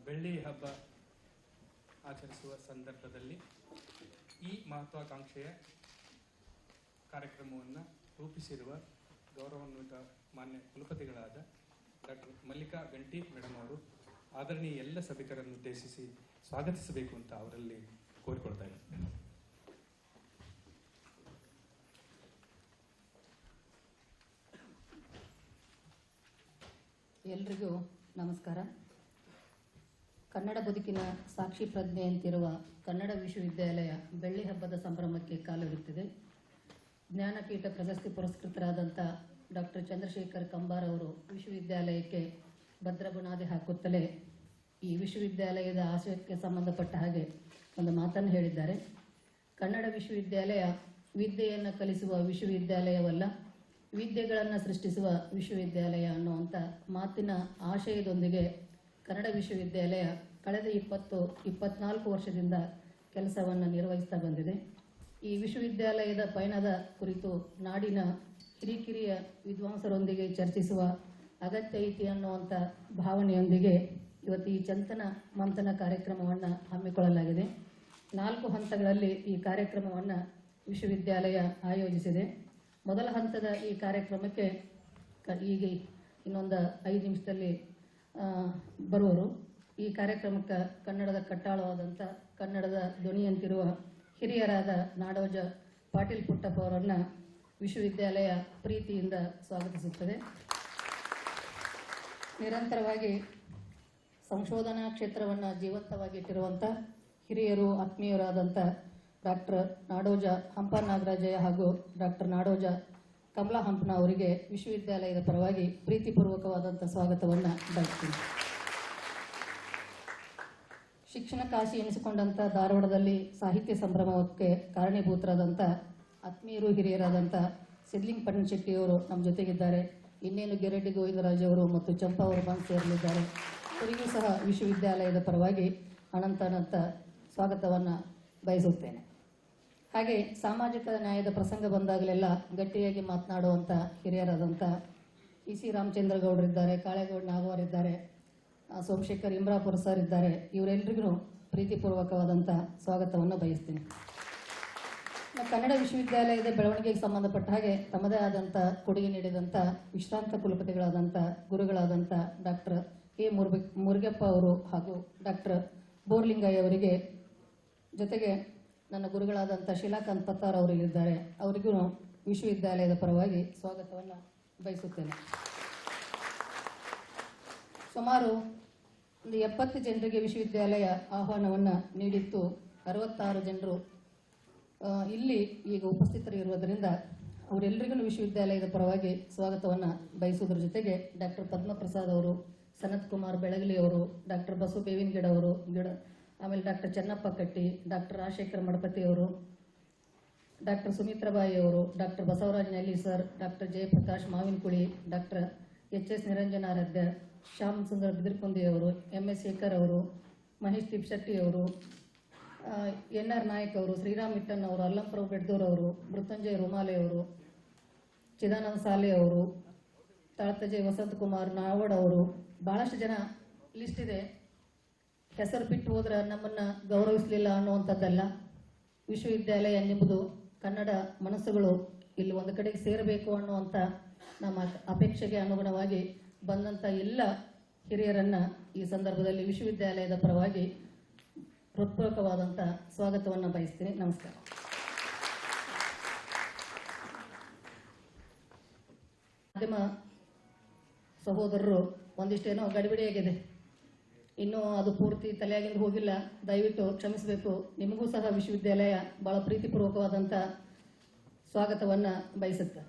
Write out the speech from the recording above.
ಬೆಳ್ಳಿ ಹಬ್ಬ ಆಚರಿಸುವ ಸಂದರ್ಭದಲ್ಲಿ ಈ ಮಹತ್ವಾಕಾಂಕ್ಷೆಯ ಕಾರ್ಯಕ್ರಮವನ್ನು ರೂಪಿಸಿರುವ ಗೌರವಾನ್ವಿತ ಮಾನ್ಯ ಕುಲಪತಿಗಳಾದ ಡಾಕ್ಟರ್ ಮಲ್ಲಿಕಾ ಗಂಟಿ ಮೇಡಮ್ ಅವರು ಆದರಣೀಯ ಎಲ್ಲ ಸಭಿಕರನ್ನು ಉದ್ದೇಶಿಸಿ ಸ್ವಾಗತಿಸಬೇಕು ಅಂತ ಅವರಲ್ಲಿ ಕೋರಿಕೊಳ್ತಾ ಇದ್ದಾರೆ. ಎಲ್ರಿಗೂ ನಮಸ್ಕಾರ. ಕನ್ನಡ ಬದುಕಿನ ಸಾಕ್ಷಿ ಪ್ರಜ್ಞೆ ಅಂತಿರುವ ಕನ್ನಡ ವಿಶ್ವವಿದ್ಯಾಲಯ ಬೆಳ್ಳಿ ಹಬ್ಬದ ಸಂಭ್ರಮಕ್ಕೆ ಕಾಲಿಡುತ್ತಿದೆ. ಜ್ಞಾನಪೀಠ ಪ್ರಶಸ್ತಿ ಪುರಸ್ಕೃತರಾದಂಥ ಡಾಕ್ಟರ್ ಚಂದ್ರಶೇಖರ್ ಕಂಬಾರ್ ಅವರು ವಿಶ್ವವಿದ್ಯಾಲಯಕ್ಕೆ ಭದ್ರ ಬುನಾದಿ ಹಾಕುತ್ತಲೇ ಈ ವಿಶ್ವವಿದ್ಯಾಲಯದ ಆಶಯಕ್ಕೆ ಸಂಬಂಧಪಟ್ಟ ಹಾಗೆ ಒಂದು ಮಾತನ್ನು ಹೇಳಿದ್ದಾರೆ. ಕನ್ನಡ ವಿಶ್ವವಿದ್ಯಾಲಯ ವಿದ್ಯೆಯನ್ನು ಕಲಿಸುವ ವಿಶ್ವವಿದ್ಯಾಲಯವಲ್ಲ, ವಿದ್ಯೆಗಳನ್ನು ಸೃಷ್ಟಿಸುವ ವಿಶ್ವವಿದ್ಯಾಲಯ ಅನ್ನುವಂಥ ಮಾತಿನ ಆಶಯದೊಂದಿಗೆ ಕನ್ನಡ ವಿಶ್ವವಿದ್ಯಾಲಯ ಕಳೆದ 24 ವರ್ಷದಿಂದ ಕೆಲಸವನ್ನು ನಿರ್ವಹಿಸ್ತಾ ಬಂದಿದೆ. ಈ ವಿಶ್ವವಿದ್ಯಾಲಯದ ಪಯಣದ ಕುರಿತು ನಾಡಿನ ಹಿರಿಕಿರಿಯ ವಿದ್ವಾಂಸರೊಂದಿಗೆ ಚರ್ಚಿಸುವ ಅಗತ್ಯ ಐತಿ ಅನ್ನುವಂಥ ಭಾವನೆಯೊಂದಿಗೆ ಇವತ್ತು ಈ ಚಿಂತನ ಮಂಥನ ಕಾರ್ಯಕ್ರಮವನ್ನು ಹಮ್ಮಿಕೊಳ್ಳಲಾಗಿದೆ. 4 ಹಂತಗಳಲ್ಲಿ ಈ ಕಾರ್ಯಕ್ರಮವನ್ನು ವಿಶ್ವವಿದ್ಯಾಲಯ ಆಯೋಜಿಸಿದೆ. ಮೊದಲ ಹಂತದ ಈ ಕಾರ್ಯಕ್ರಮಕ್ಕೆ ಈಗ ಇನ್ನೊಂದು 5 ನಿಮಿಷದಲ್ಲಿ ಬರುವರು. ಈ ಕಾರ್ಯಕ್ರಮಕ್ಕೆ ಕನ್ನಡದ ಕಟ್ಟಾಳವಾದಂಥ ಕನ್ನಡದ ಧ್ವನಿಯಂತಿರುವ ಹಿರಿಯರಾದ ನಾಡೋಜ ಪಾಟೀಲ್ ಪುಟ್ಟಪ್ಪ ಅವರನ್ನು ವಿಶ್ವವಿದ್ಯಾಲಯ ಪ್ರೀತಿಯಿಂದ ಸ್ವಾಗತಿಸುತ್ತದೆ. ನಿರಂತರವಾಗಿ ಸಂಶೋಧನಾ ಕ್ಷೇತ್ರವನ್ನು ಜೀವಂತವಾಗಿಟ್ಟಿರುವಂಥ ಹಿರಿಯರು ಆತ್ಮೀಯರಾದಂಥ ಡಾಕ್ಟರ್ ನಾಡೋಜ ಹಂಪ ನಾಗರಾಜಯ್ಯ ಹಾಗೂ ಡಾಕ್ಟರ್ ನಾಡೋಜ ಕಮಲಾ ಹಂಪನ ಅವರಿಗೆ ವಿಶ್ವವಿದ್ಯಾಲಯದ ಪರವಾಗಿ ಪ್ರೀತಿಪೂರ್ವಕವಾದಂಥ ಸ್ವಾಗತವನ್ನು ಬಯಸ್ತೀನಿ. ಶಿಕ್ಷಣ ಕಾಶಿ ಎನಿಸಿಕೊಂಡಂಥ ಧಾರವಾಡದಲ್ಲಿ ಸಾಹಿತ್ಯ ಸಂಭ್ರಮಕ್ಕೆ ಕಾರಣೀಭೂತರಾದಂಥ ಆತ್ಮೀಯರು ಹಿರಿಯರಾದಂಥ ಸಿದ್ಲಿಂಗ್ ಪಟ್ಟಣಶೆಟ್ಟಿಯವರು ನಮ್ಮ ಜೊತೆಗಿದ್ದಾರೆ. ಇನ್ನೇನು ಗೆರೆಡ್ಡಿ ಗೋವಿಂದರಾಜ್ ಅವರು ಮತ್ತು ಚಂಪಾ ಅವರು ಬಂದು ಸೇರಲಿದ್ದಾರೆ. ಅವರಿಗೂ ಸಹ ವಿಶ್ವವಿದ್ಯಾಲಯದ ಪರವಾಗಿ ಅನಂತ ಸ್ವಾಗತವನ್ನು ಬಯಸುತ್ತೇನೆ. ಹಾಗೆ ಸಾಮಾಜಿಕ ನ್ಯಾಯದ ಪ್ರಸಂಗ ಬಂದಾಗಲೆಲ್ಲ ಗಟ್ಟಿಯಾಗಿ ಮಾತನಾಡುವಂಥ ಹಿರಿಯರಾದಂಥ ಸಿ ರಾಮಚಂದ್ರ ಗೌಡರಿದ್ದಾರೆ, ಕಾಳೇಗೌಡ ನಾಗವಾರ್ ಇದ್ದಾರೆ, ಸೋಮಶೇಖರ್ ಇಮ್ರಾಪುರ ಸರ್ ಇದ್ದಾರೆ. ಇವರೆಲ್ಲರಿಗೂ ಪ್ರೀತಿಪೂರ್ವಕವಾದಂಥ ಸ್ವಾಗತವನ್ನು ಬಯಸ್ತೀನಿ. ಕನ್ನಡ ವಿಶ್ವವಿದ್ಯಾಲಯದ ಬೆಳವಣಿಗೆಗೆ ಸಂಬಂಧಪಟ್ಟ ಹಾಗೆ ತಮ್ಮದೇ ಆದಂಥ ಕೊಡುಗೆ ನೀಡಿದಂಥ ವಿಶ್ರಾಂತ ಕುಲಪತಿಗಳಾದಂಥ ಗುರುಗಳಾದಂಥ ಡಾಕ್ಟರ್ ಎ ಮುರುಗಪ್ಪ ಅವರು ಹಾಗೂ ಡಾಕ್ಟರ್ ಬೋರ್ಲಿಂಗಯ್ಯ ಅವರಿಗೆ, ಜೊತೆಗೆ ನನ್ನ ಗುರುಗಳಾದಂಥ ಶಿಲಾಕಾಂತ್ ಪತ್ತಾರ್ ಅವರು ಇದ್ದಾರೆ, ಅವರಿಗೂ ವಿಶ್ವವಿದ್ಯಾಲಯದ ಪರವಾಗಿ ಸ್ವಾಗತವನ್ನು ಬಯಸುತ್ತೇನೆ. ಸುಮಾರು ಒಂದು 70 ಜನರಿಗೆ ವಿಶ್ವವಿದ್ಯಾಲಯ ಆಹ್ವಾನವನ್ನು ನೀಡಿತ್ತು. 66 ಜನರು ಇಲ್ಲಿ ಈಗ ಉಪಸ್ಥಿತರಿರುವುದರಿಂದ ಅವರೆಲ್ಲರಿಗೂ ವಿಶ್ವವಿದ್ಯಾಲಯದ ಪರವಾಗಿ ಸ್ವಾಗತವನ್ನು ಬಯಸುವುದರ ಜೊತೆಗೆ ಡಾಕ್ಟರ್ ಪದ್ಮಪ್ರಸಾದ್ ಅವರು, ಸನತ್ ಕುಮಾರ್ ಬೆಳಗಲಿ ಅವರು, ಡಾಕ್ಟರ್ ಬಸು ಬೇವಿನಗಿಡ ಅವರು, ಆಮೇಲೆ ಡಾಕ್ಟರ್ ಚೆನ್ನಪ್ಪ ಕಟ್ಟಿ, ಡಾಕ್ಟರ್ ರಾಜಶೇಖರ್ ಮಡಪತಿ ಅವರು, ಡಾಕ್ಟರ್ ಸುಮಿತ್ರಾಬಾಯಿ ಅವರು, doctor Basavaraj Nelli sir, doctor Jayaprakash Mavinakuli, doctor HS Niranjanaradhya, Shyam Sundar Bidirkundi ಅವರು, MS ಶೇಖರ್ ಅವರು, ಮಹೇಶ್ ತಿಪ್ಶೆಟ್ಟಿ ಅವರು, NR ನಾಯಕ್ ಅವರು, ಶ್ರೀರಾಮ್ ಮಿಟ್ಟನ್ ಅವರು, ಅಲ್ಲಂಪ್ರಭು ಬೆಡ್ದೂರ್ ಅವರು, ಮೃತ್ಯುಂಜಯ ರುಮಾಲೆ ಅವರು, ಚಿದಾನಂದ ಸಾಲೆ ಅವರು, ತಾಳ್ತಜೆ ವಸಂತ ಕುಮಾರ್ ನಾವಡ್ ಅವರು, ಬಹಳಷ್ಟು ಜನ ಲಿಸ್ಟ್ ಇದೆ. ಹೆಸರು ಬಿಟ್ಟು ಹೋದ್ರೆ ನಮ್ಮನ್ನ ಗೌರವಿಸಲಿಲ್ಲ ಅನ್ನುವಂಥದ್ದಲ್ಲ. ವಿಶ್ವವಿದ್ಯಾಲಯ ಎಂಬುದು ಕನ್ನಡ ಮನಸ್ಸುಗಳು ಇಲ್ಲಿ ಒಂದು ಕಡೆಗೆ ಸೇರಬೇಕು ಅನ್ನುವಂಥ ನಮ್ಮ ಅಪೇಕ್ಷೆಗೆ ಅನುಗುಣವಾಗಿ ಬಂದಂಥ ಎಲ್ಲ ಹಿರಿಯರನ್ನ ಈ ಸಂದರ್ಭದಲ್ಲಿ ವಿಶ್ವವಿದ್ಯಾಲಯದ ಪರವಾಗಿ ಹೃತ್ಪೂರ್ವಕವಾದಂಥ ಸ್ವಾಗತವನ್ನು ಬಯಸ್ತೀನಿ. ನಮಸ್ಕಾರ. ಮಾಧ್ಯಮ ಸಹೋದರರು ಒಂದಿಷ್ಟೇನೋ ಗಡಿಬಿಡಿಯಾಗಿದೆ, ಇನ್ನೂ ಅದು ಪೂರ್ತಿ ತಲೆಯಾಗಿಂದ ಹೋಗಿಲ್ಲ, ದಯವಿಟ್ಟು ಕ್ಷಮಿಸಬೇಕು. ನಿಮಗೂ ಸಹ ವಿಶ್ವವಿದ್ಯಾಲಯ ಬಹಳ ಪ್ರೀತಿಪೂರ್ವಕವಾದಂಥ ಸ್ವಾಗತವನ್ನು ಬಯಸುತ್ತೆ.